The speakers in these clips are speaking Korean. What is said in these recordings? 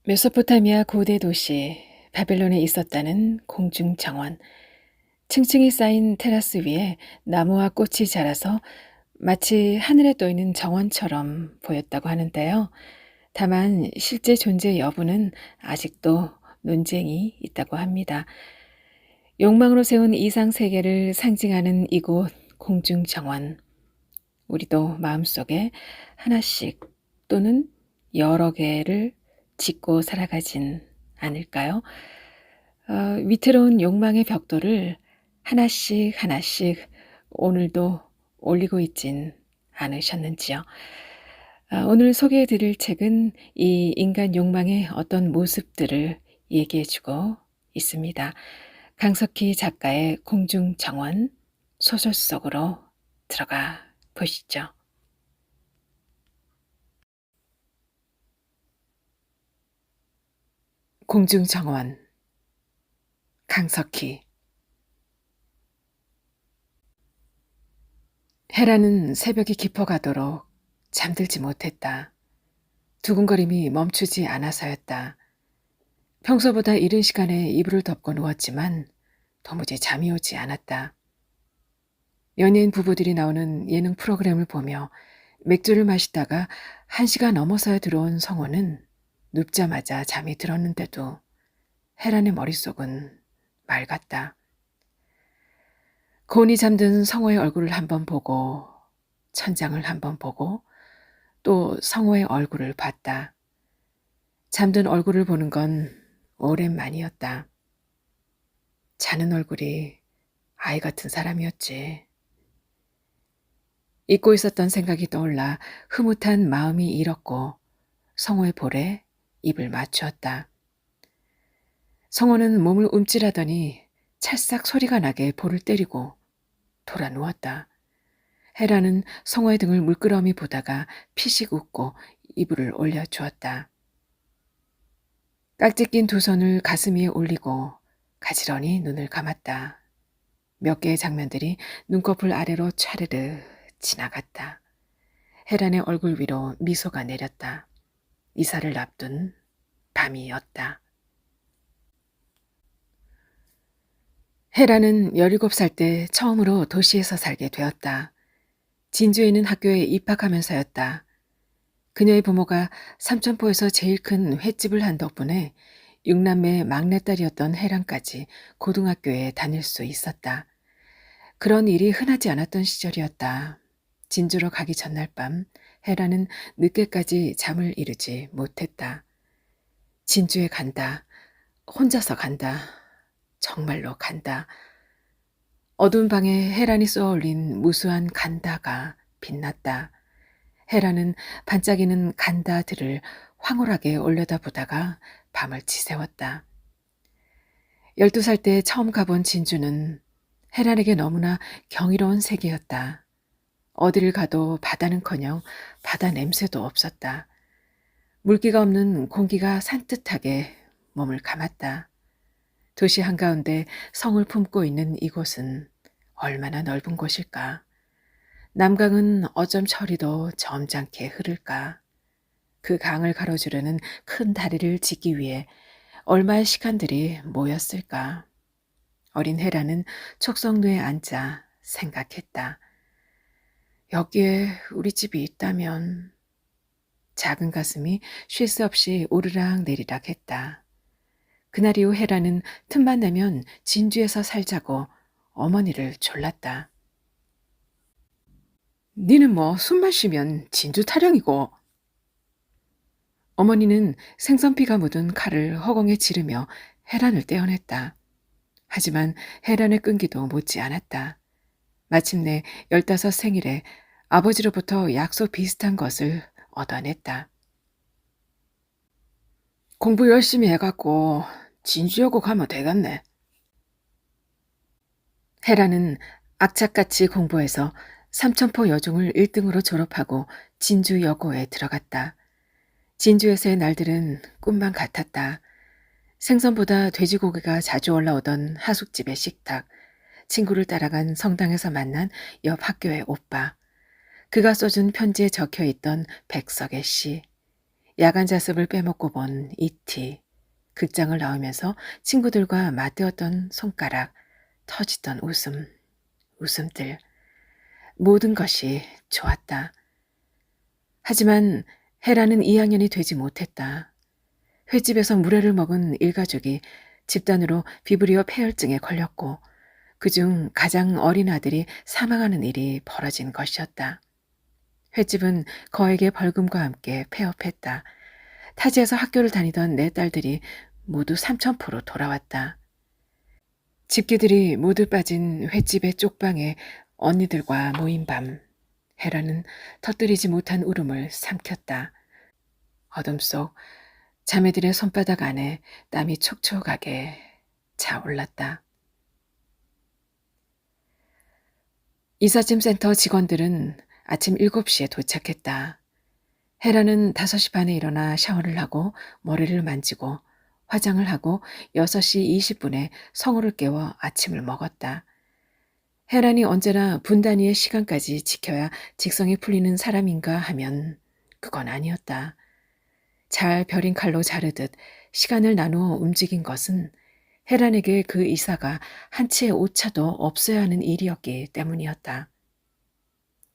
메소포타미아 고대 도시 바벨론에 있었다는 공중 정원. 층층이 쌓인 테라스 위에 나무와 꽃이 자라서 마치 하늘에 떠 있는 정원처럼 보였다고 하는데요. 다만 실제 존재 여부는 아직도 논쟁이 있다고 합니다. 욕망으로 세운 이상 세계를 상징하는 이곳 공중 정원. 우리도 마음속에 하나씩 또는 여러 개를 짓고 살아가진 않을까요? 위태로운 욕망의 벽돌을 하나씩 하나씩 오늘도 올리고 있진 않으셨는지요? 오늘 소개해 드릴 책은 이 인간 욕망의 어떤 모습들을 얘기해 주고 있습니다. 강석희 작가의 공중정원 소설 속으로 들어가 보시죠. 공중정원 강석희. 헤라는 새벽이 깊어가도록 잠들지 못했다. 두근거림이 멈추지 않아서였다. 평소보다 이른 시간에 이불을 덮고 누웠지만 도무지 잠이 오지 않았다. 연예인 부부들이 나오는 예능 프로그램을 보며 맥주를 마시다가 1시가 넘어서야 들어온 성호는 눕자마자 잠이 들었는데도 헤란의 머릿속은 맑았다. 곤히 잠든 성호의 얼굴을 한번 보고 천장을 한번 보고 또 성호의 얼굴을 봤다. 잠든 얼굴을 보는 건 오랜만이었다. 자는 얼굴이 아이 같은 사람이었지. 잊고 있었던 생각이 떠올라 흐뭇한 마음이 일었고 성호의 볼에 입을 맞추었다. 성호는 몸을 움찔하더니 찰싹 소리가 나게 볼을 때리고 돌아 누웠다. 헤라는 성호의 등을 물끄러미 보다가 피식 웃고 이불을 올려주었다. 깍지 낀 두 손을 가슴 위에 올리고 가지런히 눈을 감았다. 몇 개의 장면들이 눈꺼풀 아래로 차르르 지나갔다. 헤란의 얼굴 위로 미소가 내렸다. 이사를 앞둔 밤이었다. 헤라는 17살 때 처음으로 도시에서 살게 되었다. 진주에 있는 학교에 입학하면서였다. 그녀의 부모가 삼천포에서 제일 큰 횟집을 한 덕분에 6남매의 막내딸이었던 헤란까지 고등학교에 다닐 수 있었다. 그런 일이 흔하지 않았던 시절이었다. 진주로 가기 전날 밤 헤라는 늦게까지 잠을 이루지 못했다. 진주에 간다. 혼자서 간다. 정말로 간다. 어두운 방에 헤란이 쏘아올린 무수한 간다가 빛났다. 헤라는 반짝이는 간다들을 황홀하게 올려다보다가 밤을 지새웠다. 12살 때 처음 가본 진주는 헤란에게 너무나 경이로운 세계였다. 어디를 가도 바다는커녕 바다 냄새도 없었다. 물기가 없는 공기가 산뜻하게 몸을 감았다. 도시 한가운데 성을 품고 있는 이곳은 얼마나 넓은 곳일까? 남강은 어쩜 저리도 점잖게 흐를까? 그 강을 가로주려는 큰 다리를 짓기 위해 얼마의 시간들이 모였을까? 어린 헤라는 촉성루에 앉아 생각했다. 여기에 우리 집이 있다면. 작은 가슴이 쉴 새 없이 오르락 내리락 했다. 그날 이후 헤라는 틈만 내면 진주에서 살자고 어머니를 졸랐다. 니는 뭐 숨만 쉬면 진주 타령이고. 어머니는 생선피가 묻은 칼을 허공에 지르며 헤란을 떼어냈다. 하지만 헤란의 끈기도 못지 않았다. 마침내 15 생일에 아버지로부터 약속 비슷한 것을 얻어냈다. 공부 열심히 해갖고 진주여고 가면 되겠네. 헤라는 악착같이 공부해서 삼천포 여중을 1등으로 졸업하고 진주여고에 들어갔다. 진주에서의 날들은 꿈만 같았다. 생선보다 돼지고기가 자주 올라오던 하숙집의 식탁, 친구를 따라간 성당에서 만난 옆 학교의 오빠, 그가 써준 편지에 적혀있던 백석의 시, 야간 자습을 빼먹고 본 이티, 극장을 나오면서 친구들과 맞대었던 손가락, 터지던 웃음, 웃음들, 모든 것이 좋았다. 하지만 헤라는 2학년이 되지 못했다. 횟집에서 물회를 먹은 일가족이 집단으로 비브리오 폐혈증에 걸렸고 그중 가장 어린 아들이 사망하는 일이 벌어진 것이었다. 횟집은 거액의 벌금과 함께 폐업했다. 타지에서 학교를 다니던 네 딸들이 모두 삼천포로 돌아왔다. 집기들이 모두 빠진 횟집의 쪽방에 언니들과 모인 밤, 헤라는 터뜨리지 못한 울음을 삼켰다. 어둠 속 자매들의 손바닥 안에 땀이 촉촉하게 차올랐다. 이삿짐 센터 직원들은 아침 7시에 도착했다. 헤라는 5시 반에 일어나 샤워를 하고 머리를 만지고 화장을 하고 6시 20분에 성우를 깨워 아침을 먹었다. 헤란이 언제나 분단위의 시간까지 지켜야 직성이 풀리는 사람인가 하면 그건 아니었다. 잘 벼린 칼로 자르듯 시간을 나누어 움직인 것은 헤란에게 그 이사가 한 치의 오차도 없어야 하는 일이었기 때문이었다.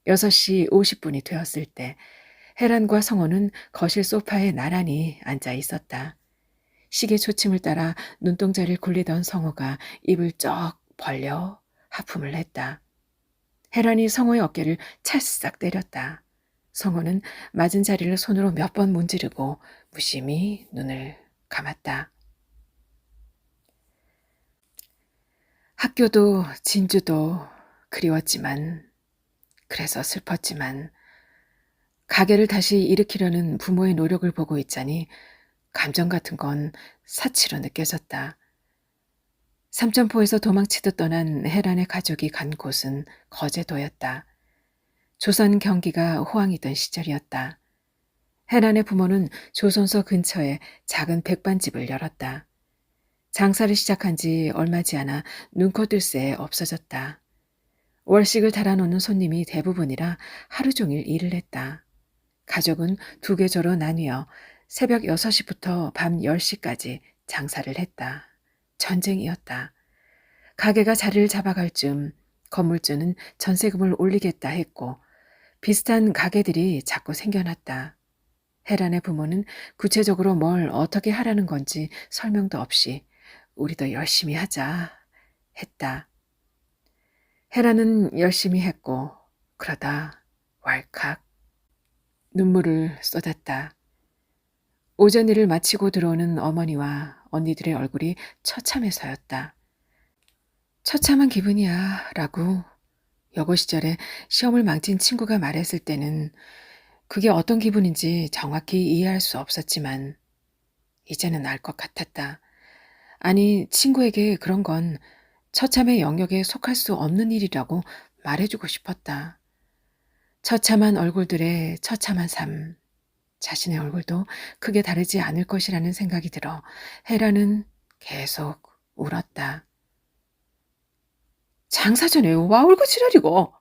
6시 50분이 되었을 때 헤란과 성호는 거실 소파에 나란히 앉아 있었다. 시계 초침을 따라 눈동자를 굴리던 성호가 입을 쩍 벌려 하품을 했다. 헤란이 성호의 어깨를 찰싹 때렸다. 성호는 맞은 자리를 손으로 몇 번 문지르고 무심히 눈을 감았다. 학교도 진주도 그리웠지만, 그래서 슬펐지만, 가게를 다시 일으키려는 부모의 노력을 보고 있자니 감정 같은 건 사치로 느껴졌다. 삼천포에서 도망치듯 떠난 헤란의 가족이 간 곳은 거제도였다. 조선 경기가 호황이던 시절이었다. 헤란의 부모는 조선소 근처에 작은 백반집을 열었다. 장사를 시작한 지 얼마지 않아 눈코 뜰 새 없어졌다. 월식을 달아놓는 손님이 대부분이라 하루 종일 일을 했다. 가족은 두 계조로 나뉘어 새벽 6시부터 밤 10시까지 장사를 했다. 전쟁이었다. 가게가 자리를 잡아갈 즈음 건물주는 전세금을 올리겠다 했고 비슷한 가게들이 자꾸 생겨났다. 헤란의 부모는 구체적으로 뭘 어떻게 하라는 건지 설명도 없이 우리도 열심히 하자 했다. 헤란은 열심히 했고 그러다 왈칵 눈물을 쏟았다. 오전 일을 마치고 들어오는 어머니와 언니들의 얼굴이 처참해서였다. 처참한 기분이야 라고 여고 시절에 시험을 망친 친구가 말했을 때는 그게 어떤 기분인지 정확히 이해할 수 없었지만 이제는 알 것 같았다. 아니, 친구에게 그런 건 처참의 영역에 속할 수 없는 일이라고 말해주고 싶었다. 처참한 얼굴들의 처참한 삶, 자신의 얼굴도 크게 다르지 않을 것이라는 생각이 들어 헤라는 계속 울었다. 장사 전에 와 울고 지랄이고.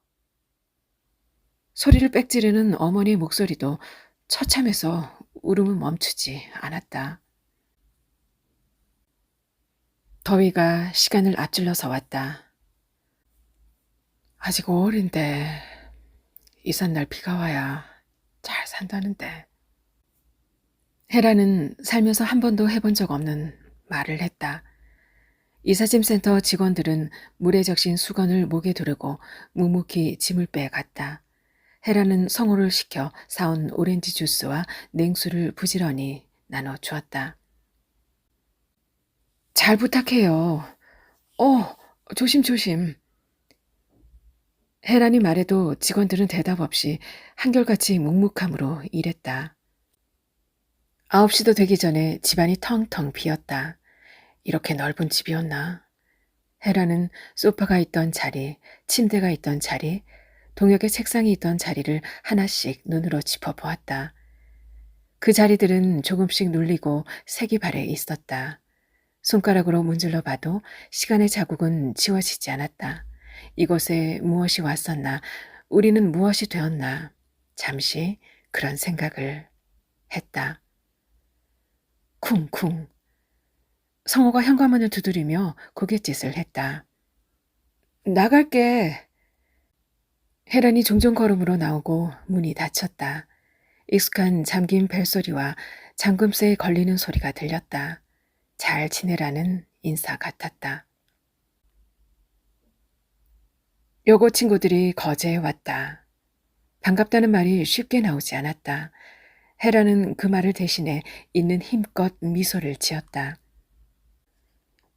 소리를 빽지르는 어머니의 목소리도 처참해서 울음은 멈추지 않았다. 더위가 시간을 앞질러서 왔다. 아직 5월인데 이삿날 비가 와야 잘 산다는데. 헤라는 살면서 한 번도 해본 적 없는 말을 했다. 이삿짐 센터 직원들은 물에 적신 수건을 목에 두르고 묵묵히 짐을 빼갔다. 헤라는 성호를 시켜 사온 오렌지 주스와 냉수를 부지런히 나눠 주었다. 잘 부탁해요. 조심조심. 헤란이 말해도 직원들은 대답 없이 한결같이 묵묵함으로 일했다. 9시도 되기 전에 집안이 텅텅 비었다. 이렇게 넓은 집이었나? 헤라는 소파가 있던 자리, 침대가 있던 자리, 동역의 책상이 있던 자리를 하나씩 눈으로 짚어보았다. 그 자리들은 조금씩 눌리고 색이 발해 있었다. 손가락으로 문질러 봐도 시간의 자국은 지워지지 않았다. 이곳에 무엇이 왔었나, 우리는 무엇이 되었나, 잠시 그런 생각을 했다. 쿵쿵. 성호가 현관문을 두드리며 고갯짓을 했다. 나갈게. 혜란이 종종 걸음으로 나오고 문이 닫혔다. 익숙한 잠긴 벨소리와 잠금쇠에 걸리는 소리가 들렸다. 잘 지내라는 인사 같았다. 여고 친구들이 거제에 왔다. 반갑다는 말이 쉽게 나오지 않았다. 혜라는 그 말을 대신해 있는 힘껏 미소를 지었다.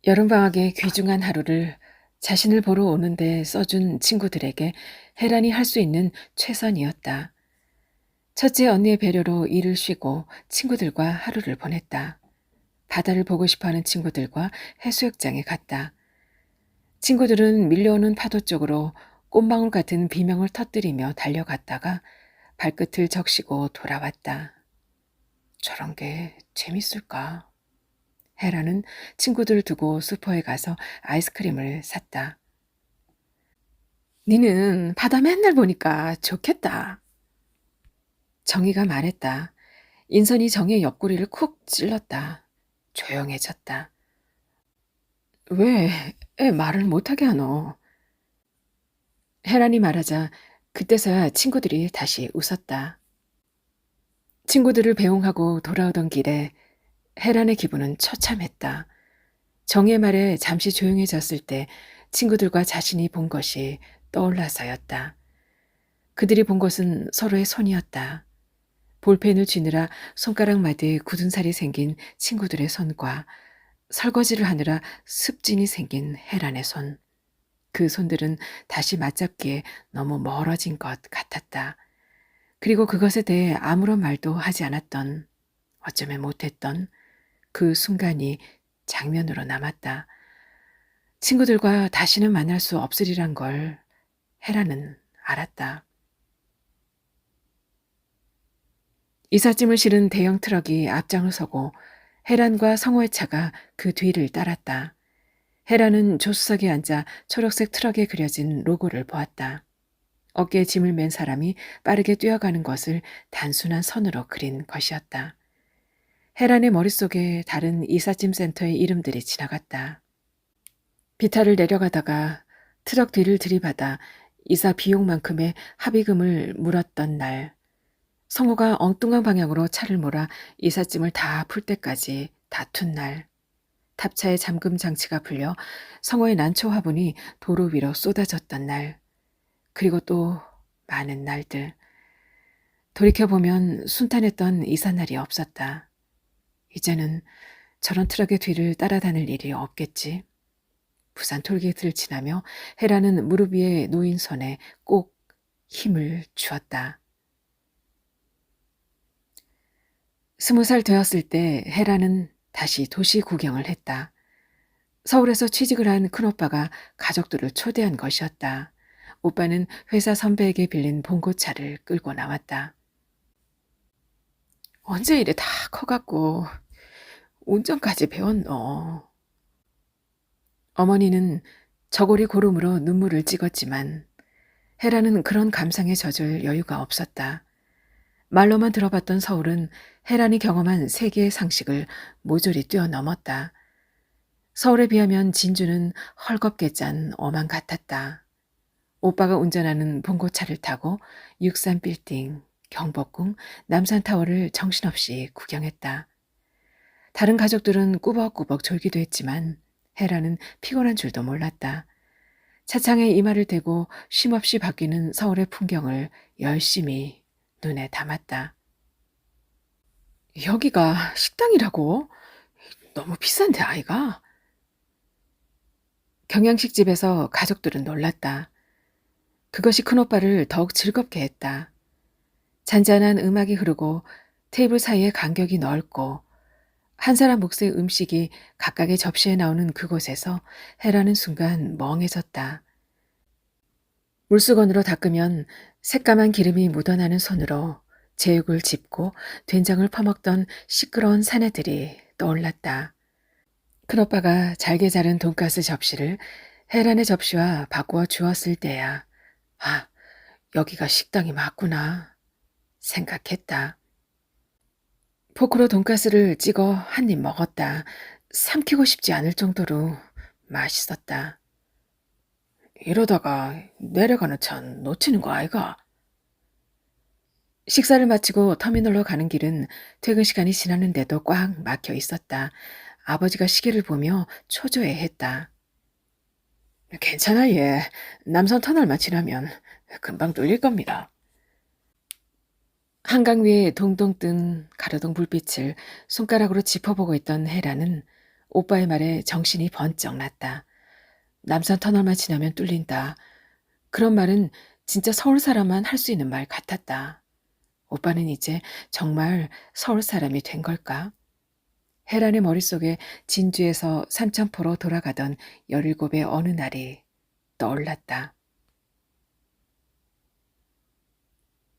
여름방학의 귀중한 하루를 자신을 보러 오는데 써준 친구들에게 혜란이 할 수 있는 최선이었다. 첫째 언니의 배려로 일을 쉬고 친구들과 하루를 보냈다. 바다를 보고 싶어하는 친구들과 해수욕장에 갔다. 친구들은 밀려오는 파도 쪽으로 꽃망울 같은 비명을 터뜨리며 달려갔다가 발끝을 적시고 돌아왔다. 저런 게 재밌을까? 헤라는 친구들을 두고 슈퍼에 가서 아이스크림을 샀다. 니는 바다 맨날 보니까 좋겠다. 정희가 말했다. 인선이 정희의 옆구리를 쿡 찔렀다. 조용해졌다. 왜 애 말을 못하게 하노? 헤란이 말하자 그때서야 친구들이 다시 웃었다. 친구들을 배웅하고 돌아오던 길에 헤란의 기분은 처참했다. 정의 말에 잠시 조용해졌을 때 친구들과 자신이 본 것이 떠올라서였다. 그들이 본 것은 서로의 손이었다. 볼펜을 쥐느라 손가락 마디에 굳은 살이 생긴 친구들의 손과 설거지를 하느라 습진이 생긴 헤란의 손. 그 손들은 다시 맞잡기에 너무 멀어진 것 같았다. 그리고 그것에 대해 아무런 말도 하지 않았던, 어쩌면 못했던 그 순간이 장면으로 남았다. 친구들과 다시는 만날 수 없으리란 걸 헤라는 알았다. 이삿짐을 실은 대형 트럭이 앞장을 서고 헤란과 성호의 차가 그 뒤를 따랐다. 헤라는 조수석에 앉아 초록색 트럭에 그려진 로고를 보았다. 어깨에 짐을 맨 사람이 빠르게 뛰어가는 것을 단순한 선으로 그린 것이었다. 헤란의 머릿속에 다른 이삿짐 센터의 이름들이 지나갔다. 비탈을 내려가다가 트럭 뒤를 들이받아 이사 비용만큼의 합의금을 물었던 날, 성호가 엉뚱한 방향으로 차를 몰아 이삿짐을 다 풀 때까지 다툰 날, 탑차의 잠금 장치가 풀려 성호의 난초 화분이 도로 위로 쏟아졌던 날, 그리고 또 많은 날들. 돌이켜보면 순탄했던 이삿날이 없었다. 이제는 저런 트럭의 뒤를 따라다닐 일이 없겠지. 부산 톨게이트를 지나며 헤라는 무릎 위에 놓인 손에 꼭 힘을 주었다. 20살 되었을 때 헤라는 다시 도시 구경을 했다. 서울에서 취직을 한 큰오빠가 가족들을 초대한 것이었다. 오빠는 회사 선배에게 빌린 봉고차를 끌고 나왔다. 언제 이래 다 커갖고 운전까지 배웠노. 어머니는 저고리 고름으로 눈물을 찍었지만 헤라는 그런 감상에 젖을 여유가 없었다. 말로만 들어봤던 서울은 헤란이 경험한 세계의 상식을 모조리 뛰어넘었다. 서울에 비하면 진주는 헐겁게 짠 어만 같았다. 오빠가 운전하는 봉고차를 타고 63빌딩, 경복궁, 남산타워를 정신없이 구경했다. 다른 가족들은 꾸벅꾸벅 졸기도 했지만 헤라는 피곤한 줄도 몰랐다. 차창에 이마를 대고 쉼없이 바뀌는 서울의 풍경을 열심히 눈에 담았다. 여기가 식당이라고? 너무 비싼데 아이가? 경양식집에서 가족들은 놀랐다. 그것이 큰오빠를 더욱 즐겁게 했다. 잔잔한 음악이 흐르고 테이블 사이에 간격이 넓고 한 사람 몫의 음식이 각각의 접시에 나오는 그곳에서 헤라는 순간 멍해졌다. 물수건으로 닦으면 새까만 기름이 묻어나는 손으로 제육을 짚고 된장을 퍼먹던 시끄러운 사내들이 떠올랐다. 큰오빠가 잘게 자른 돈가스 접시를 헤란의 접시와 바꾸어 주었을 때야. 아, 여기가 식당이 맞구나 생각했다. 포크로 돈가스를 찍어 한 입 먹었다. 삼키고 싶지 않을 정도로 맛있었다. 이러다가 내려가는 차 놓치는 거 아이가? 식사를 마치고 터미널로 가는 길은 퇴근 시간이 지났는데도 꽉 막혀 있었다. 아버지가 시계를 보며 초조해했다. 괜찮아, 얘. 남선 터널만 지나면 금방 뚫릴 겁니다. 한강 위에 동동 뜬 가로등 불빛을 손가락으로 짚어보고 있던 헤라는 오빠의 말에 정신이 번쩍 났다. 남산 터널만 지나면 뚫린다. 그런 말은 진짜 서울 사람만 할 수 있는 말 같았다. 오빠는 이제 정말 서울 사람이 된 걸까? 헤란의 머릿속에 진주에서 삼천포로 돌아가던 17의 어느 날이 떠올랐다.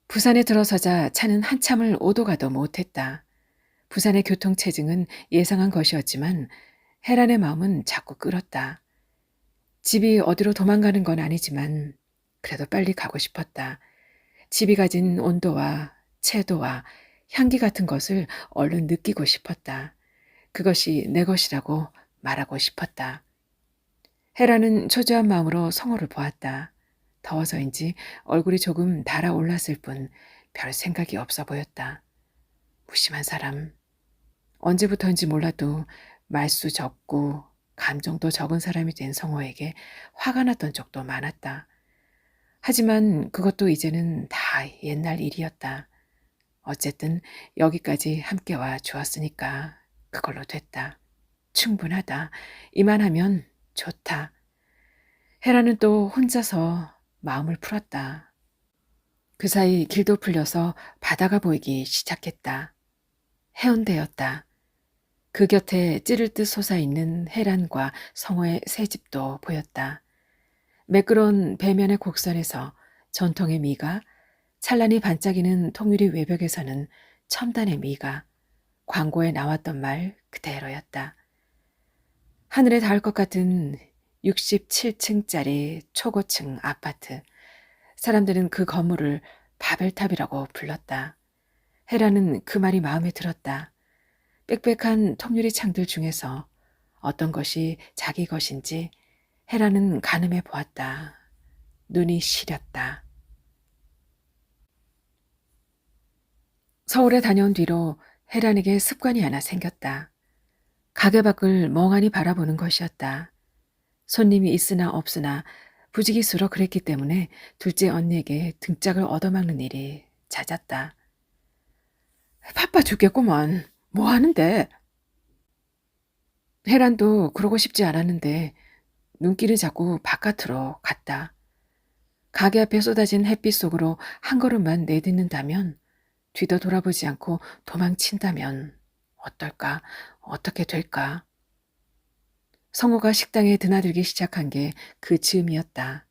부산에 들어서자 차는 한참을 오도 가도 못했다. 부산의 교통체증은 예상한 것이었지만 헤란의 마음은 자꾸 끓었다. 집이 어디로 도망가는 건 아니지만 그래도 빨리 가고 싶었다. 집이 가진 온도와 채도와 향기 같은 것을 얼른 느끼고 싶었다. 그것이 내 것이라고 말하고 싶었다. 헤라는 초조한 마음으로 성호를 보았다. 더워서인지 얼굴이 조금 달아올랐을 뿐 별 생각이 없어 보였다. 무심한 사람. 언제부터인지 몰라도 말수 적고 감정도 적은 사람이 된 성호에게 화가 났던 적도 많았다. 하지만 그것도 이제는 다 옛날 일이었다. 어쨌든 여기까지 함께 와 주었으니까 그걸로 됐다. 충분하다. 이만하면 좋다. 헤라는 또 혼자서 마음을 풀었다. 그 사이 길도 풀려서 바다가 보이기 시작했다. 해운대였다. 그 곁에 찌를 듯 솟아있는 해란과 성어의 새 집도 보였다. 매끄러운 배면의 곡선에서 전통의 미가, 찬란히 반짝이는 통유리 외벽에서는 첨단의 미가, 광고에 나왔던 말 그대로였다. 하늘에 닿을 것 같은 67층짜리 초고층 아파트. 사람들은 그 건물을 바벨탑이라고 불렀다. 헤라는 그 말이 마음에 들었다. 빽빽한 통유리 창들 중에서 어떤 것이 자기 것인지 헤라는 가늠해 보았다. 눈이 시렸다. 서울에 다녀온 뒤로 헤란에게 습관이 하나 생겼다. 가게 밖을 멍하니 바라보는 것이었다. 손님이 있으나 없으나 부지기수로 그랬기 때문에 둘째 언니에게 등짝을 얻어맞는 일이 잦았다. 바빠 죽겠구먼. 뭐 하는데? 헤란도 그러고 싶지 않았는데 눈길이 자꾸 바깥으로 갔다. 가게 앞에 쏟아진 햇빛 속으로 한 걸음만 내딛는다면, 뒤도 돌아보지 않고 도망친다면 어떨까? 어떻게 될까? 성호가 식당에 드나들기 시작한 게 그 즈음이었다.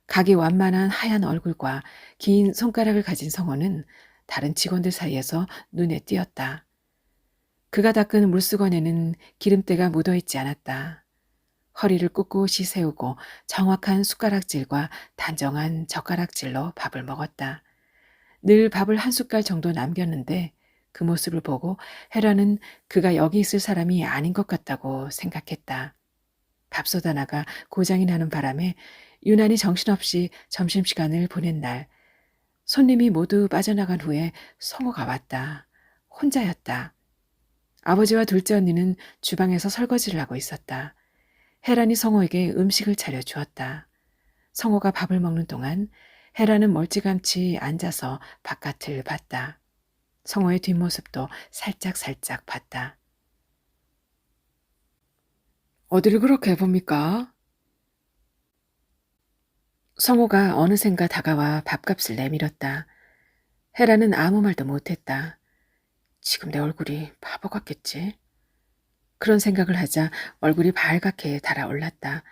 각이 완만한 하얀 얼굴과 긴 손가락을 가진 성호는 다른 직원들 사이에서 눈에 띄었다. 그가 닦은 물수건에는 기름때가 묻어있지 않았다. 허리를 꿋꿋이 세우고 정확한 숟가락질과 단정한 젓가락질로 밥을 먹었다. 늘 밥을 한 숟갈 정도 남겼는데 그 모습을 보고 헤라는 그가 여기 있을 사람이 아닌 것 같다고 생각했다. 밥솥 하나가 고장이 나는 바람에 유난히 정신없이 점심시간을 보낸 날, 손님이 모두 빠져나간 후에 성호가 왔다. 혼자였다. 아버지와 둘째 언니는 주방에서 설거지를 하고 있었다. 헤란이 성호에게 음식을 차려주었다. 성호가 밥을 먹는 동안 헤라는 멀찌감치 앉아서 바깥을 봤다. 성호의 뒷모습도 살짝살짝 봤다. 어디를 그렇게 봅니까? 성호가 어느샌가 다가와 밥값을 내밀었다. 헤라는 아무 말도 못했다. 지금 내 얼굴이 바보 같겠지? 그런 생각을 하자 얼굴이 발갛게 달아올랐다.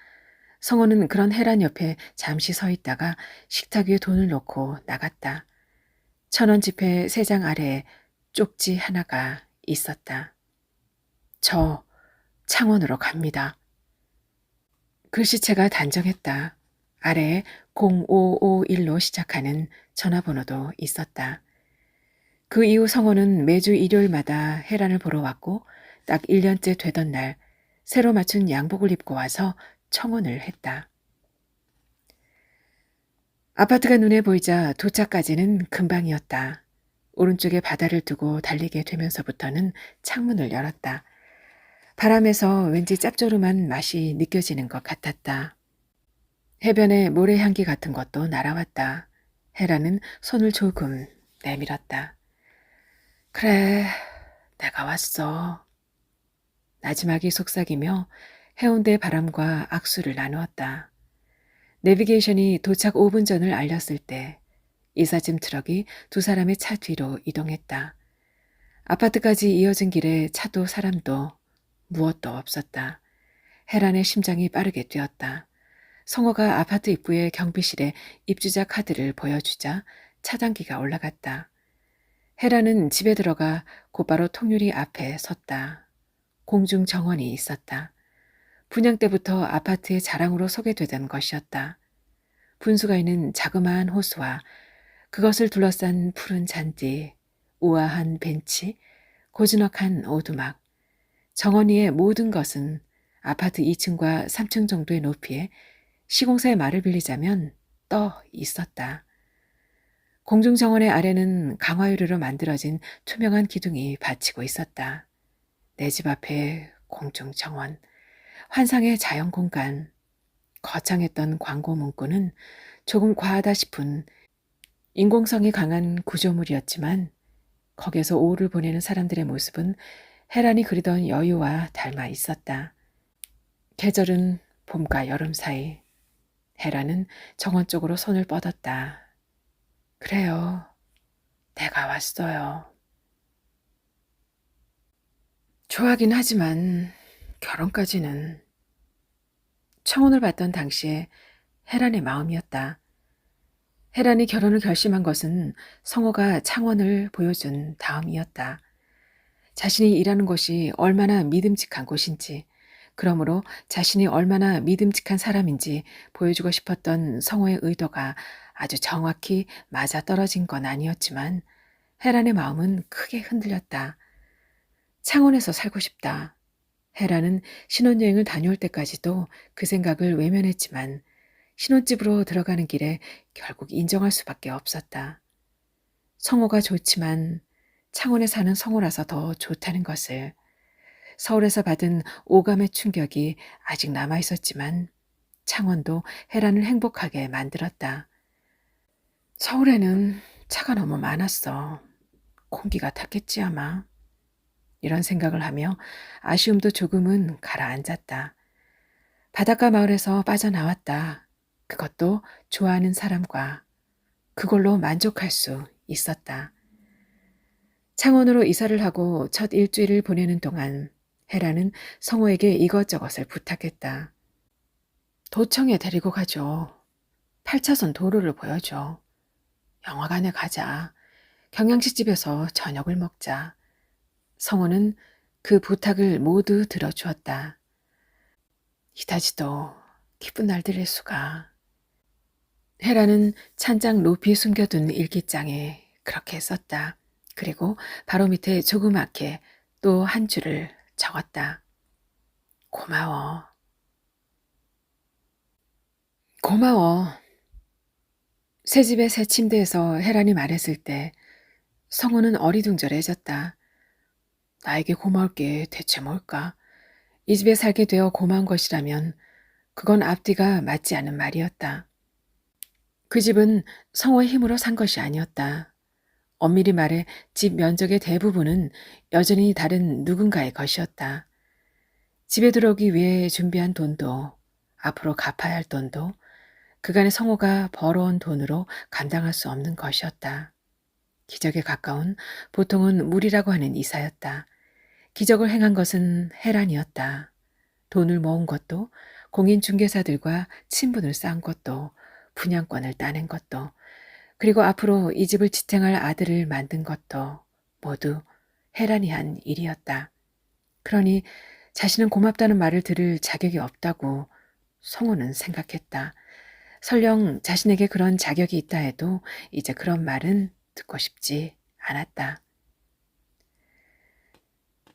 성호는 그런 헤란 옆에 잠시 서 있다가 식탁 위에 돈을 놓고 나갔다. 1,000원 지폐 3장 아래에 쪽지 하나가 있었다. 저 창원으로 갑니다. 글씨체가 단정했다. 아래에 0551로 시작하는 전화번호도 있었다. 그 이후 성호는 매주 일요일마다 혜란을 보러 왔고 딱 1년째 되던 날 새로 맞춘 양복을 입고 와서 청혼을 했다. 아파트가 눈에 보이자 도착까지는 금방이었다. 오른쪽에 바다를 두고 달리게 되면서부터는 창문을 열었다. 바람에서 왠지 짭조름한 맛이 느껴지는 것 같았다. 해변에 모래향기 같은 것도 날아왔다. 헤라는 손을 조금 내밀었다. 그래, 내가 왔어. 나지막이 속삭이며 해운대 바람과 악수를 나누었다. 내비게이션이 도착 5분 전을 알렸을 때 이삿짐 트럭이 두 사람의 차 뒤로 이동했다. 아파트까지 이어진 길에 차도 사람도 무엇도 없었다. 헤란의 심장이 빠르게 뛰었다. 성호가 아파트 입구의 경비실에 입주자 카드를 보여주자 차단기가 올라갔다. 헤란은 집에 들어가 곧바로 통유리 앞에 섰다. 공중 정원이 있었다. 분양 때부터 아파트의 자랑으로 소개되던 것이었다. 분수가 있는 자그마한 호수와 그것을 둘러싼 푸른 잔디, 우아한 벤치, 고즈넉한 오두막. 정원 위의 모든 것은 아파트 2층과 3층 정도의 높이에 시공사의 말을 빌리자면 떠 있었다. 공중정원의 아래는 강화유리로 만들어진 투명한 기둥이 받치고 있었다. 내 집 앞에 공중정원, 환상의 자연공간, 거창했던 광고 문구는 조금 과하다 싶은 인공성이 강한 구조물이었지만 거기에서 오후를 보내는 사람들의 모습은 헤란이 그리던 여유와 닮아 있었다. 계절은 봄과 여름 사이. 헤란은 정원 쪽으로 손을 뻗었다. 그래요. 내가 왔어요. 좋아하긴 하지만 결혼까지는. 청혼을 받던 당시에 헤란의 마음이었다. 헤란이 결혼을 결심한 것은 성호가 창원을 보여준 다음이었다. 자신이 일하는 곳이 얼마나 믿음직한 곳인지, 그러므로 자신이 얼마나 믿음직한 사람인지 보여주고 싶었던 성호의 의도가 아주 정확히 맞아떨어진 건 아니었지만 헤란의 마음은 크게 흔들렸다. 창원에서 살고 싶다. 헤란은 신혼여행을 다녀올 때까지도 그 생각을 외면했지만 신혼집으로 들어가는 길에 결국 인정할 수밖에 없었다. 성호가 좋지만 창원에 사는 성호라서 더 좋다는 것을. 서울에서 받은 오감의 충격이 아직 남아있었지만 창원도 헤란을 행복하게 만들었다. 서울에는 차가 너무 많았어. 공기가 탔겠지 아마. 이런 생각을 하며 아쉬움도 조금은 가라앉았다. 바닷가 마을에서 빠져나왔다. 그것도 좋아하는 사람과 그걸로 만족할 수 있었다. 창원으로 이사를 하고 첫 일주일을 보내는 동안 헤라는 성호에게 이것저것을 부탁했다. 도청에 데리고 가죠. 8차선 도로를 보여줘. 영화관에 가자. 경양식집에서 저녁을 먹자. 성호는 그 부탁을 모두 들어주었다. 이다지도 기쁜 날들일 수가. 헤라는 찬장 높이 숨겨둔 일기장에 그렇게 썼다. 그리고 바로 밑에 조그맣게 또 한 줄을 적었다. 고마워. 고마워. 새 집의 새 침대에서 헤란이 말했을 때 성우는 어리둥절해졌다. 나에게 고마울 게 대체 뭘까? 이 집에 살게 되어 고마운 것이라면 그건 앞뒤가 맞지 않은 말이었다. 그 집은 성호의 힘으로 산 것이 아니었다. 엄밀히 말해 집 면적의 대부분은 여전히 다른 누군가의 것이었다. 집에 들어오기 위해 준비한 돈도 앞으로 갚아야 할 돈도 그간의 성호가 벌어온 돈으로 감당할 수 없는 것이었다. 기적에 가까운 보통은 무리라고 하는 이사였다. 기적을 행한 것은 헤란이었다. 돈을 모은 것도 공인중개사들과 친분을 쌓은 것도 분양권을 따낸 것도 그리고 앞으로 이 집을 지탱할 아들을 만든 것도 모두 헤란이 한 일이었다. 그러니 자신은 고맙다는 말을 들을 자격이 없다고 성호는 생각했다. 설령 자신에게 그런 자격이 있다 해도 이제 그런 말은 듣고 싶지 않았다.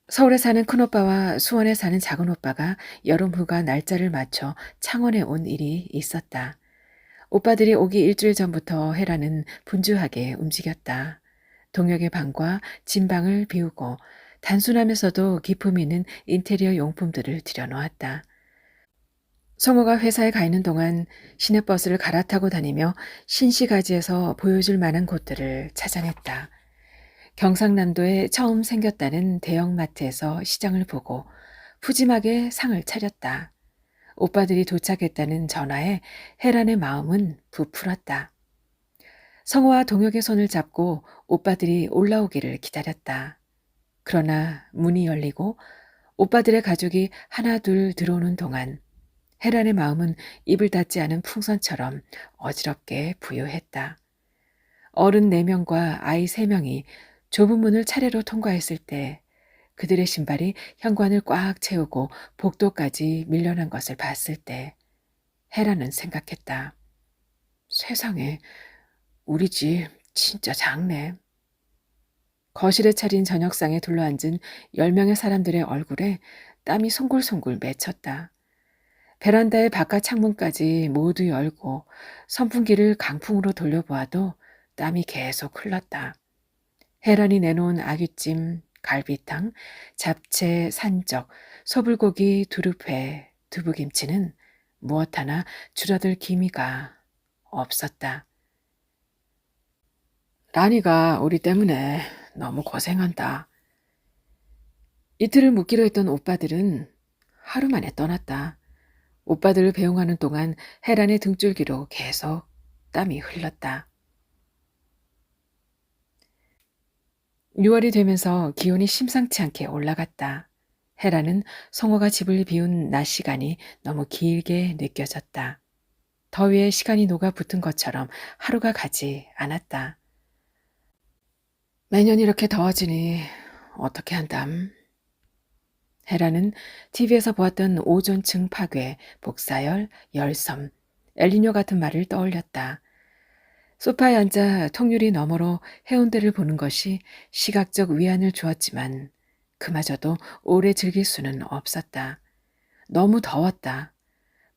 서울에 사는 큰오빠와 수원에 사는 작은오빠가 여름 휴가 날짜를 맞춰 창원에 온 일이 있었다. 오빠들이 오기 일주일 전부터 헤라는 분주하게 움직였다. 동혁의 방과 진방을 비우고 단순하면서도 기품 있는 인테리어 용품들을 들여놓았다. 성호가 회사에 가 있는 동안 시내버스를 갈아타고 다니며 신시가지에서 보여줄 만한 곳들을 찾아냈다. 경상남도에 처음 생겼다는 대형마트에서 시장을 보고 푸짐하게 상을 차렸다. 오빠들이 도착했다는 전화에 헤란의 마음은 부풀었다. 성호와 동혁의 손을 잡고 오빠들이 올라오기를 기다렸다. 그러나 문이 열리고 오빠들의 가족이 하나 둘 들어오는 동안 헤란의 마음은 입을 닫지 않은 풍선처럼 어지럽게 부유했다. 어른 4명과 아이 3명이 좁은 문을 차례로 통과했을 때 그들의 신발이 현관을 꽉 채우고 복도까지 밀려난 것을 봤을 때 헤라는 생각했다. 세상에, 우리 집 진짜 작네. 거실에 차린 저녁상에 둘러앉은 10명의 사람들의 얼굴에 땀이 송글송글 맺혔다. 베란다의 바깥 창문까지 모두 열고 선풍기를 강풍으로 돌려보아도 땀이 계속 흘렀다. 헤란이 내놓은 아귀찜, 갈비탕, 잡채, 산적, 소불고기, 두릅회, 두부김치는 무엇 하나 줄어들 기미가 없었다. 라니가 우리 때문에 너무 고생한다. 이틀을 묵기로 했던 오빠들은 하루 만에 떠났다. 오빠들을 배웅하는 동안 헤란의 등줄기로 계속 땀이 흘렀다. 6월이 되면서 기온이 심상치 않게 올라갔다. 헤라는 성호가 집을 비운 낮 시간이 너무 길게 느껴졌다. 더위에 시간이 녹아 붙은 것처럼 하루가 가지 않았다. 매년 이렇게 더워지니 어떻게 한담? 헤라는 TV에서 보았던 오존층 파괴, 복사열, 열섬, 엘니뇨 같은 말을 떠올렸다. 소파에 앉아 통유리 너머로 해운대를 보는 것이 시각적 위안을 주었지만 그마저도 오래 즐길 수는 없었다. 너무 더웠다.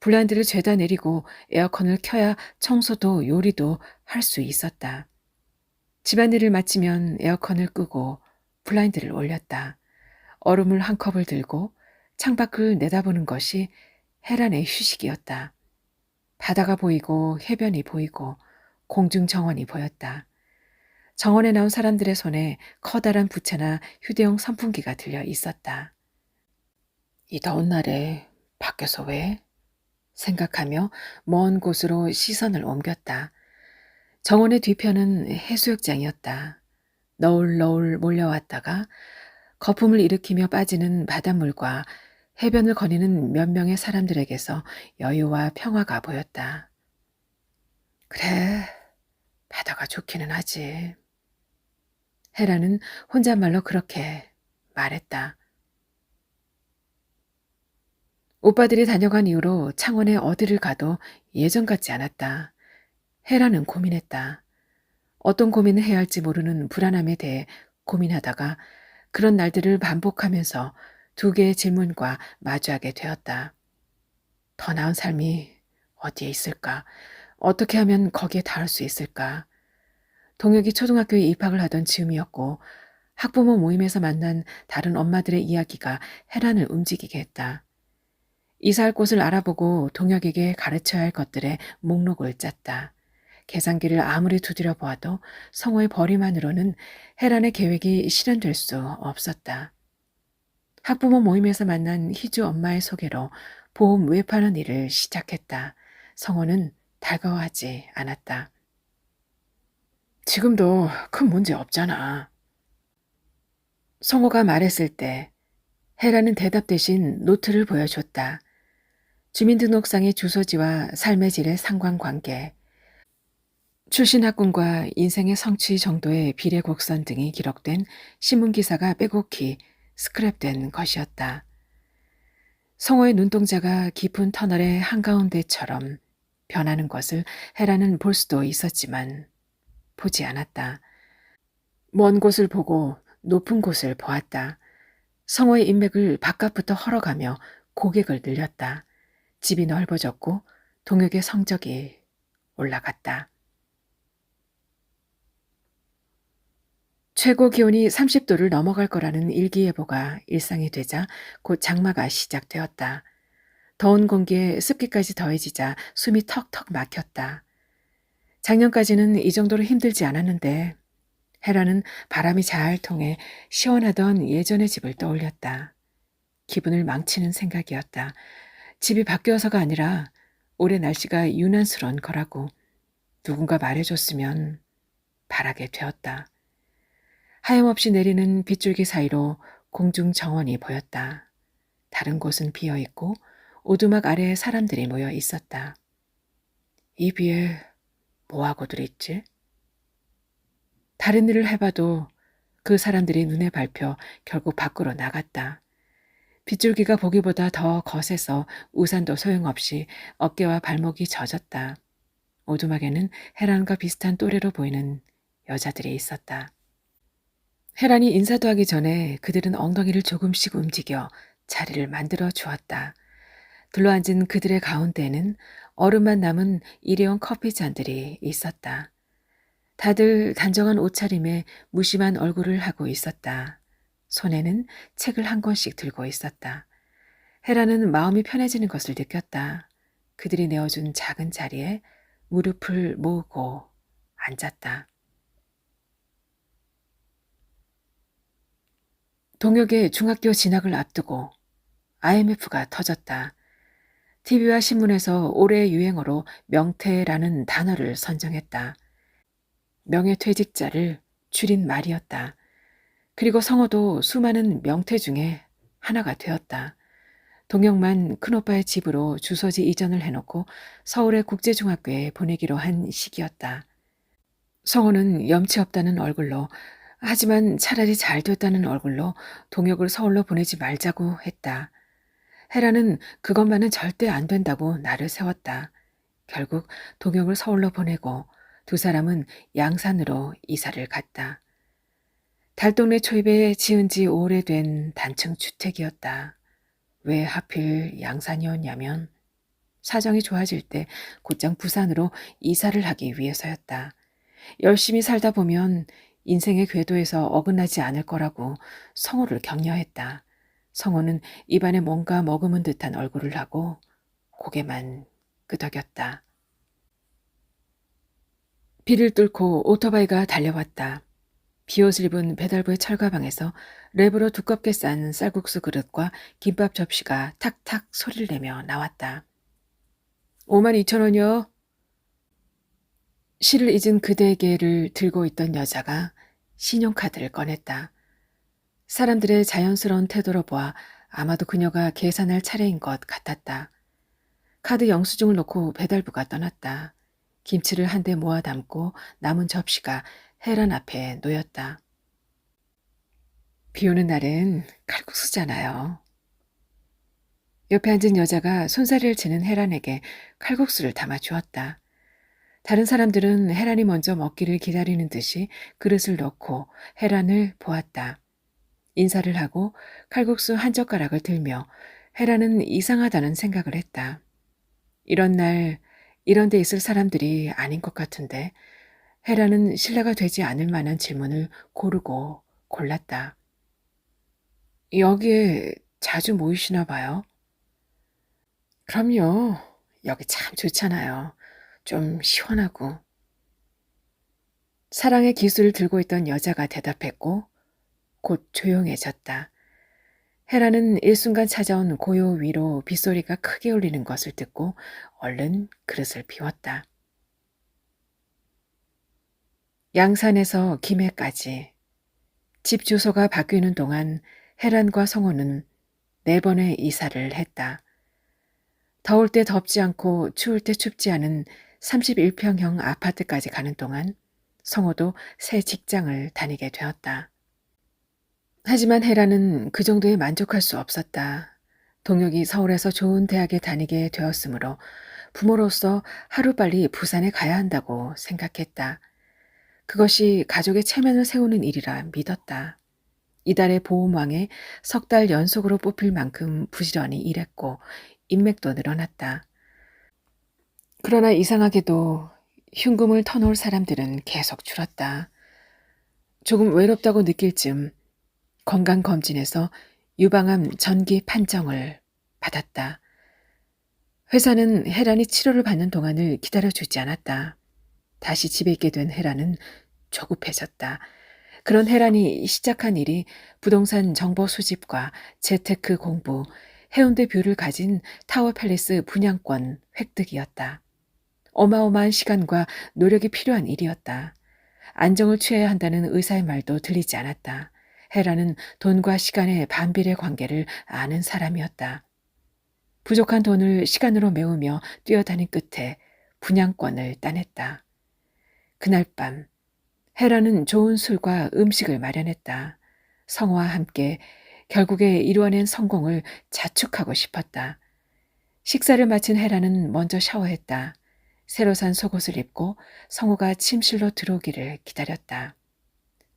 블라인드를 죄다 내리고 에어컨을 켜야 청소도 요리도 할 수 있었다. 집안일을 마치면 에어컨을 끄고 블라인드를 올렸다. 얼음을 한 컵을 들고 창밖을 내다보는 것이 헤란의 휴식이었다. 바다가 보이고 해변이 보이고 공중정원이 보였다. 정원에 나온 사람들의 손에 커다란 부채나 휴대용 선풍기가 들려 있었다. 이 더운 날에 밖에서 왜? 생각하며 먼 곳으로 시선을 옮겼다. 정원의 뒤편은 해수욕장이었다. 너울너울 몰려왔다가 거품을 일으키며 빠지는 바닷물과 해변을 거니는 몇 명의 사람들에게서 여유와 평화가 보였다. 그래, 바다가 좋기는 하지. 헤라는 혼잣말로 그렇게 말했다. 오빠들이 다녀간 이후로 창원에 어디를 가도 예전 같지 않았다. 헤라는 고민했다. 어떤 고민을 해야 할지 모르는 불안함에 대해 고민하다가 그런 날들을 반복하면서 2개의 질문과 마주하게 되었다. 더 나은 삶이 어디에 있을까? 어떻게 하면 거기에 닿을 수 있을까? 동혁이 초등학교에 입학을 하던 즈음이었고 학부모 모임에서 만난 다른 엄마들의 이야기가 헤란을 움직이게 했다. 이사할 곳을 알아보고 동혁에게 가르쳐야 할 것들의 목록을 짰다. 계산기를 아무리 두드려 보아도 성호의 벌이만으로는 헤란의 계획이 실현될 수 없었다. 학부모 모임에서 만난 희주 엄마의 소개로 보험 외파는 일을 시작했다. 성호는 달가워하지 않았다. 지금도 큰 문제 없잖아. 성호가 말했을 때 헤라는 대답 대신 노트를 보여줬다. 주민등록상의 주소지와 삶의 질의 상관관계, 출신 학군과 인생의 성취 정도의 비례 곡선 등이 기록된 신문기사가 빼곡히 스크랩된 것이었다. 성호의 눈동자가 깊은 터널의 한가운데처럼 변하는 것을 헤라는 볼 수도 있었지만 보지 않았다. 먼 곳을 보고 높은 곳을 보았다. 성호의 인맥을 바깥부터 헐어가며 고객을 늘렸다. 집이 넓어졌고 동혁의 성적이 올라갔다. 최고 기온이 30도를 넘어갈 거라는 일기예보가 일상이 되자 곧 장마가 시작되었다. 더운 공기에 습기까지 더해지자 숨이 턱턱 막혔다. 작년까지는 이 정도로 힘들지 않았는데 헤라는 바람이 잘 통해 시원하던 예전의 집을 떠올렸다. 기분을 망치는 생각이었다. 집이 바뀌어서가 아니라 올해 날씨가 유난스러운 거라고 누군가 말해줬으면 바라게 되었다. 하염없이 내리는 빗줄기 사이로 공중 정원이 보였다. 다른 곳은 비어있고 오두막 아래에 사람들이 모여 있었다. 이 비에 뭐하고들 있지? 다른 일을 해봐도 그 사람들이 눈에 밟혀 결국 밖으로 나갔다. 빗줄기가 보기보다 더 거세서 우산도 소용없이 어깨와 발목이 젖었다. 오두막에는 헤란과 비슷한 또래로 보이는 여자들이 있었다. 헤란이 인사도 하기 전에 그들은 엉덩이를 조금씩 움직여 자리를 만들어 주었다. 둘러앉은 그들의 가운데에는 얼음만 남은 일회용 커피 잔들이 있었다. 다들 단정한 옷차림에 무심한 얼굴을 하고 있었다. 손에는 책을 한 권씩 들고 있었다. 헤라는 마음이 편해지는 것을 느꼈다. 그들이 내어준 작은 자리에 무릎을 모으고 앉았다. 동혁의 중학교 진학을 앞두고 IMF가 터졌다. TV와 신문에서 올해의 유행어로 명퇴라는 단어를 선정했다. 명예퇴직자를 줄인 말이었다. 그리고 성호도 수많은 명퇴 중에 하나가 되었다. 동혁만 큰오빠의 집으로 주소지 이전을 해놓고 서울의 국제중학교에 보내기로 한 시기였다. 성호는 염치 없다는 얼굴로, 하지만 차라리 잘 됐다는 얼굴로 동혁을 서울로 보내지 말자고 했다. 헤라는 그것만은 절대 안 된다고 날을 세웠다. 결국 동혁을 서울로 보내고 두 사람은 양산으로 이사를 갔다. 달동네 초입에 지은 지 오래된 단층 주택이었다. 왜 하필 양산이었냐면 사정이 좋아질 때 곧장 부산으로 이사를 하기 위해서였다. 열심히 살다 보면 인생의 궤도에서 어긋나지 않을 거라고 성호를 격려했다. 성호는 입안에 뭔가 머금은 듯한 얼굴을 하고 고개만 끄덕였다. 비를 뚫고 오토바이가 달려왔다. 비옷을 입은 배달부의 철가방에서 랩으로 두껍게 싼 쌀국수 그릇과 김밥 접시가 탁탁 소리를 내며 나왔다. 52,000원이요. 실을 잊은 그대에게를 들고 있던 여자가 신용카드를 꺼냈다. 사람들의 자연스러운 태도로 보아 아마도 그녀가 계산할 차례인 것 같았다. 카드 영수증을 놓고 배달부가 떠났다. 김치를 한데 모아 담고 남은 접시가 헤란 앞에 놓였다. 비 오는 날은 칼국수잖아요. 옆에 앉은 여자가 손사래를 치는 헤란에게 칼국수를 담아 주었다. 다른 사람들은 헤란이 먼저 먹기를 기다리는 듯이 그릇을 넣고 헤란을 보았다. 인사를 하고 칼국수 한 젓가락을 들며 헤란은 이상하다는 생각을 했다. 이런 날 이런 데 있을 사람들이 아닌 것 같은데 헤라는 신뢰가 되지 않을 만한 질문을 고르고 골랐다. 여기에 자주 모이시나 봐요? 그럼요. 여기 참 좋잖아요. 좀 시원하고. 사랑의 기술을 들고 있던 여자가 대답했고 곧 조용해졌다. 헤라는 일순간 찾아온 고요 위로 빗소리가 크게 울리는 것을 듣고 얼른 그릇을 비웠다. 양산에서 김해까지 집 주소가 바뀌는 동안 헤란과 성호는 4번의 이사를 했다. 더울 때 덥지 않고 추울 때 춥지 않은 31평형 아파트까지 가는 동안 성호도 새 직장을 다니게 되었다. 하지만 헤라는 그 정도에 만족할 수 없었다. 동혁이 서울에서 좋은 대학에 다니게 되었으므로 부모로서 하루빨리 부산에 가야 한다고 생각했다. 그것이 가족의 체면을 세우는 일이라 믿었다. 이달의 보험왕에 석 달 연속으로 뽑힐 만큼 부지런히 일했고 인맥도 늘어났다. 그러나 이상하게도 흉금을 터놓을 사람들은 계속 줄었다. 조금 외롭다고 느낄 즈음 건강검진에서 유방암 전기 판정을 받았다. 회사는 혜란이 치료를 받는 동안을 기다려주지 않았다. 다시 집에 있게 된 혜란은 조급해졌다. 그런 혜란이 시작한 일이 부동산 정보 수집과 재테크 공부, 해운대 뷰를 가진 타워팰리스 분양권 획득이었다. 어마어마한 시간과 노력이 필요한 일이었다. 안정을 취해야 한다는 의사의 말도 들리지 않았다. 혜란은 돈과 시간의 반비례 관계를 아는 사람이었다. 부족한 돈을 시간으로 메우며 뛰어다닌 끝에 분양권을 따냈다. 그날 밤 헤라는 좋은 술과 음식을 마련했다. 성호와 함께 결국에 이루어낸 성공을 자축하고 싶었다. 식사를 마친 헤라는 먼저 샤워했다. 새로 산 속옷을 입고 성호가 침실로 들어오기를 기다렸다.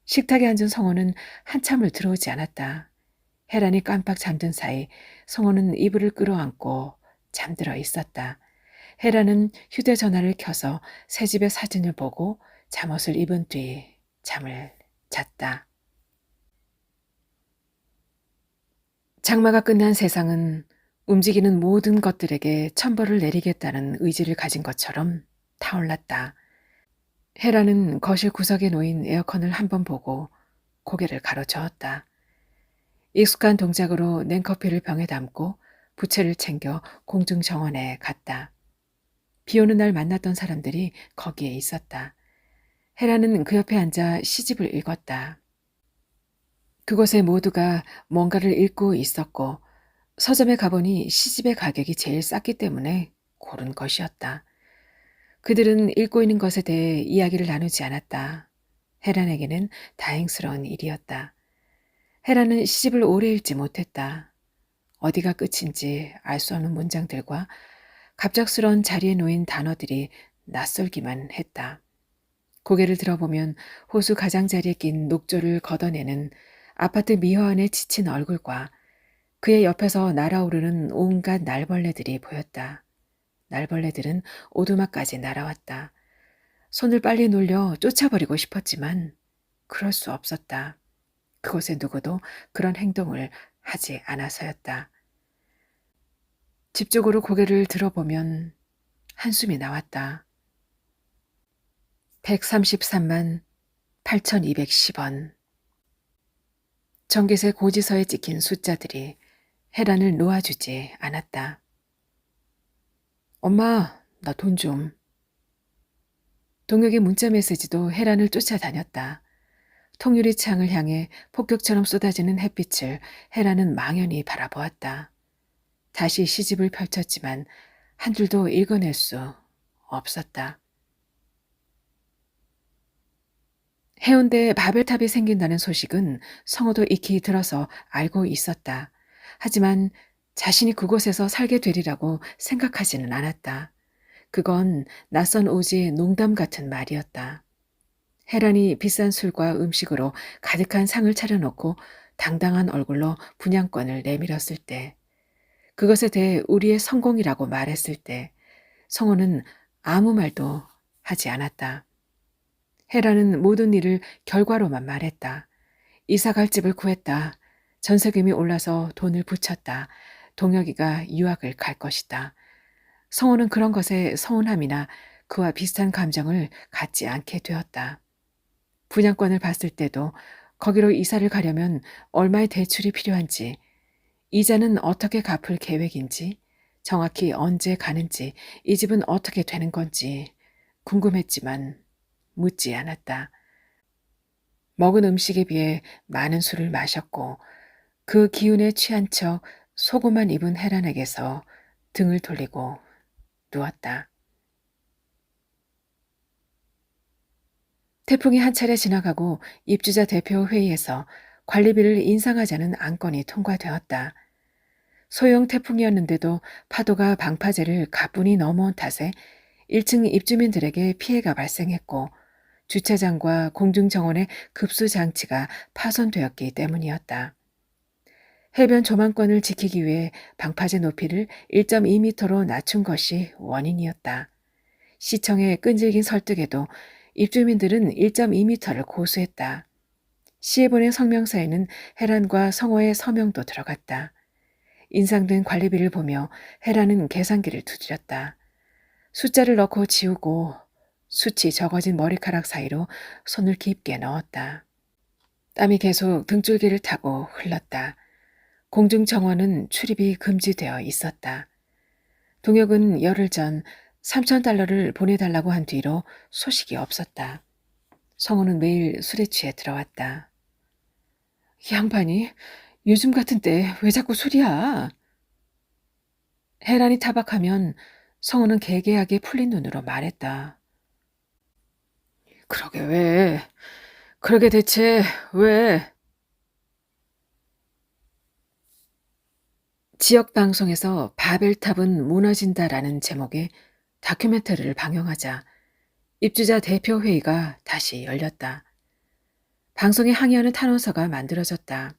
식탁에 앉은 성호는 한참을 들어오지 않았다. 헤란이 깜빡 잠든 사이 성호는 이불을 끌어안고 잠들어 있었다. 헤란은 휴대전화를 켜서 새집의 사진을 보고 잠옷을 입은 뒤 잠을 잤다. 장마가 끝난 세상은 움직이는 모든 것들에게 천벌을 내리겠다는 의지를 가진 것처럼 타올랐다. 헤라는 거실 구석에 놓인 에어컨을 한번 보고 고개를 가로저었다. 익숙한 동작으로 냉커피를 병에 담고 부채를 챙겨 공중정원에 갔다. 비 오는 날 만났던 사람들이 거기에 있었다. 헤라는 그 옆에 앉아 시집을 읽었다. 그곳에 모두가 뭔가를 읽고 있었고 서점에 가보니 시집의 가격이 제일 쌌기 때문에 고른 것이었다. 그들은 읽고 있는 것에 대해 이야기를 나누지 않았다. 헤란에게는 다행스러운 일이었다. 헤라는 시집을 오래 읽지 못했다. 어디가 끝인지 알 수 없는 문장들과 갑작스러운 자리에 놓인 단어들이 낯설기만 했다. 고개를 들어보면 호수 가장자리에 낀 녹조를 걷어내는 아파트 미화원의 지친 얼굴과 그의 옆에서 날아오르는 온갖 날벌레들이 보였다. 날벌레들은 오두막까지 날아왔다. 손을 빨리 놀려 쫓아버리고 싶었지만 그럴 수 없었다. 그곳에 누구도 그런 행동을 하지 않아서였다. 집 쪽으로 고개를 들어보면 한숨이 나왔다. 133만 8,210원. 전기세 고지서에 찍힌 숫자들이 혜란을 놓아주지 않았다. 엄마, 나 돈 좀. 동혁의 문자 메시지도 혜란을 쫓아다녔다. 통유리 창을 향해 폭격처럼 쏟아지는 햇빛을 혜란은 망연히 바라보았다. 다시 시집을 펼쳤지만 한 줄도 읽어낼 수 없었다. 해운대에 바벨탑이 생긴다는 소식은 성호도 익히 들어서 알고 있었다. 하지만 자신이 그곳에서 살게 되리라고 생각하지는 않았다. 그건 낯선 오지의 농담 같은 말이었다. 혜란이 비싼 술과 음식으로 가득한 상을 차려놓고 당당한 얼굴로 분양권을 내밀었을 때, 그것에 대해 우리의 성공이라고 말했을 때 성호는 아무 말도 하지 않았다. 혜란은 모든 일을 결과로만 말했다. 이사갈 집을 구했다. 전세금이 올라서 돈을 붙였다. 동혁이가 유학을 갈 것이다. 성호는 그런 것에 서운함이나 그와 비슷한 감정을 갖지 않게 되었다. 분양권을 봤을 때도 거기로 이사를 가려면 얼마의 대출이 필요한지, 이자는 어떻게 갚을 계획인지, 정확히 언제 가는지, 이 집은 어떻게 되는 건지 궁금했지만 묻지 않았다. 먹은 음식에 비해 많은 술을 마셨고 그 기운에 취한 척 속옷만 입은 혜란에게서 등을 돌리고 누웠다. 태풍이 한 차례 지나가고 입주자 대표 회의에서 관리비를 인상하자는 안건이 통과되었다. 소형 태풍이었는데도 파도가 방파제를 가뿐히 넘어온 탓에 1층 입주민들에게 피해가 발생했고 주차장과 공중정원의 급수 장치가 파손되었기 때문이었다. 해변 조망권을 지키기 위해 방파제 높이를 1.2m로 낮춘 것이 원인이었다. 시청의 끈질긴 설득에도 입주민들은 1.2m를 고수했다. 시에 보낸 성명서에는 해란과 성호의 서명도 들어갔다. 인상된 관리비를 보며 해란은 계산기를 두드렸다. 숫자를 넣고 지우고 숱이 적어진 머리카락 사이로 손을 깊게 넣었다. 땀이 계속 등줄기를 타고 흘렀다. 공중정원은 출입이 금지되어 있었다. 동혁은 열흘 전 $3,000를 보내달라고 한 뒤로 소식이 없었다. 성호는 매일 술에 취해 들어왔다. 이 양반이 요즘 같은 때 왜 자꾸 술이야? 해란이 타박하면 성호는 개개하게 풀린 눈으로 말했다. 그러게 왜? 그러게 대체 왜? 지역 방송에서 바벨탑은 무너진다라는 제목의 다큐멘터리를 방영하자 입주자 대표회의가 다시 열렸다. 방송에 항의하는 탄원서가 만들어졌다.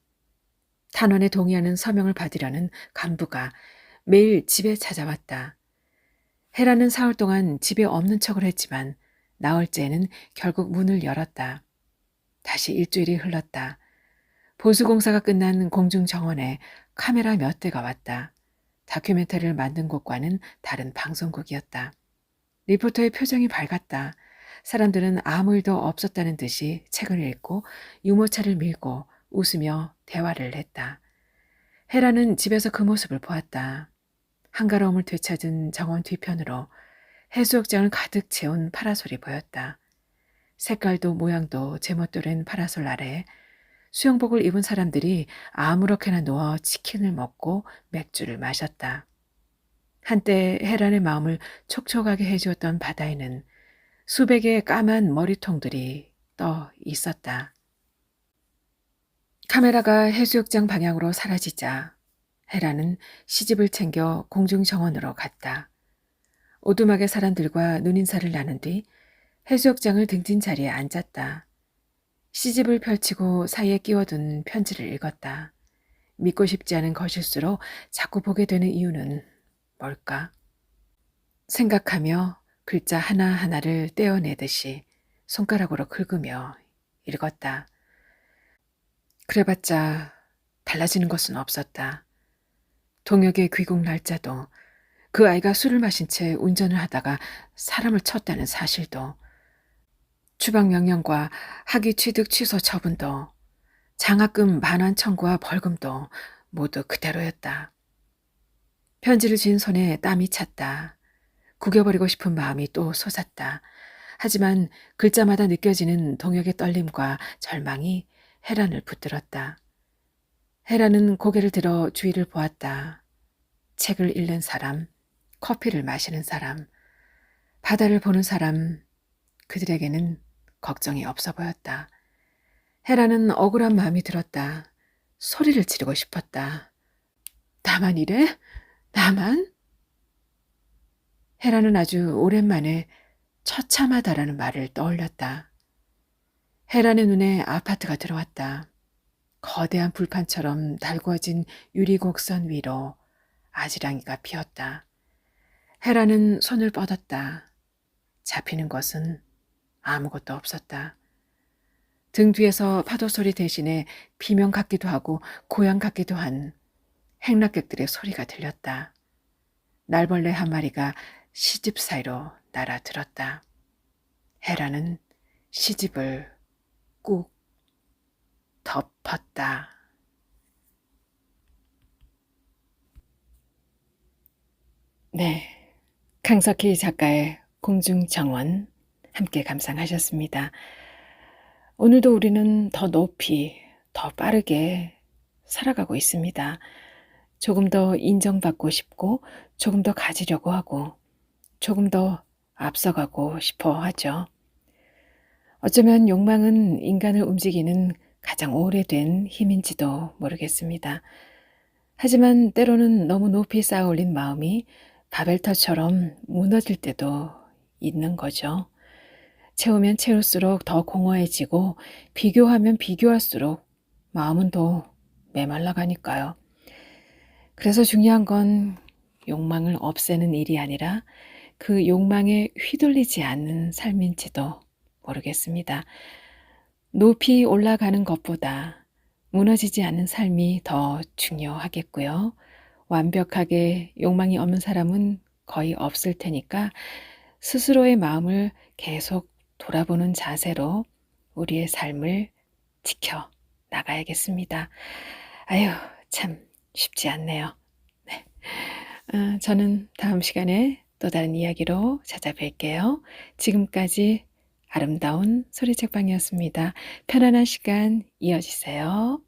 탄원에 동의하는 서명을 받으려는 간부가 매일 집에 찾아왔다. 해라는 사흘 동안 집에 없는 척을 했지만 나흘째에는 결국 문을 열었다. 다시 일주일이 흘렀다. 보수공사가 끝난 공중정원에 카메라 몇 대가 왔다. 다큐멘터리를 만든 곳과는 다른 방송국이었다. 리포터의 표정이 밝았다. 사람들은 아무 일도 없었다는 듯이 책을 읽고 유모차를 밀고 웃으며 대화를 했다. 헤라는 집에서 그 모습을 보았다. 한가로움을 되찾은 정원 뒤편으로 해수욕장을 가득 채운 파라솔이 보였다. 색깔도 모양도 제멋대로 된 파라솔 아래 수영복을 입은 사람들이 아무렇게나 누워 치킨을 먹고 맥주를 마셨다. 한때 헤란의 마음을 촉촉하게 해주었던 바다에는 수백의 까만 머리통들이 떠 있었다. 카메라가 해수욕장 방향으로 사라지자 헤라는 시집을 챙겨 공중정원으로 갔다. 오두막의 사람들과 눈인사를 나눈 뒤 해수욕장을 등진 자리에 앉았다. 시집을 펼치고 사이에 끼워둔 편지를 읽었다. 믿고 싶지 않은 것일수록 자꾸 보게 되는 이유는 뭘까? 생각하며 글자 하나하나를 떼어내듯이 손가락으로 긁으며 읽었다. 그래봤자 달라지는 것은 없었다. 동혁의 귀국 날짜도, 그 아이가 술을 마신 채 운전을 하다가 사람을 쳤다는 사실도, 추방 명령과 학위 취득 취소 처분도, 장학금 반환 청구와 벌금도 모두 그대로였다. 편지를 쥔 손에 땀이 찼다. 구겨버리고 싶은 마음이 또 솟았다. 하지만 글자마다 느껴지는 동혁의 떨림과 절망이 헤란을 붙들었다. 헤란은 고개를 들어 주위를 보았다. 책을 읽는 사람, 커피를 마시는 사람, 바다를 보는 사람, 그들에게는 걱정이 없어 보였다. 헤라는 억울한 마음이 들었다. 소리를 지르고 싶었다. 나만 이래? 나만? 헤라는 아주 오랜만에 처참하다라는 말을 떠올렸다. 헤란의 눈에 아파트가 들어왔다. 거대한 불판처럼 달구어진 유리곡선 위로 아지랑이가 피었다. 헤라는 손을 뻗었다. 잡히는 것은 아무것도 없었다. 등 뒤에서 파도 소리 대신에 비명 같기도 하고 고양 같기도 한 행락객들의 소리가 들렸다. 날벌레 한 마리가 시집 사이로 날아들었다. 헤라는 시집을 꾹 덮었다. 네, 강석희 작가의 공중정원 함께 감상하셨습니다. 오늘도 우리는 더 높이, 더 빠르게 살아가고 있습니다. 조금 더 인정받고 싶고 조금 더 가지려고 하고 조금 더 앞서가고 싶어 하죠. 어쩌면 욕망은 인간을 움직이는 가장 오래된 힘인지도 모르겠습니다. 하지만 때로는 너무 높이 쌓아 올린 마음이 바벨탑처럼 무너질 때도 있는 거죠. 채우면 채울수록 더 공허해지고 비교하면 비교할수록 마음은 더 메말라 가니까요. 그래서 중요한 건 욕망을 없애는 일이 아니라 그 욕망에 휘둘리지 않는 삶인지도 모르겠습니다. 높이 올라가는 것보다 무너지지 않는 삶이 더 중요하겠고요. 완벽하게 욕망이 없는 사람은 거의 없을 테니까 스스로의 마음을 계속 돌아보는 자세로 우리의 삶을 지켜 나가야겠습니다. 아유, 참 쉽지 않네요. 네. 저는 다음 시간에 또 다른 이야기로 찾아뵐게요. 지금까지 아름다운 소리책방이었습니다. 편안한 시간 이어지세요.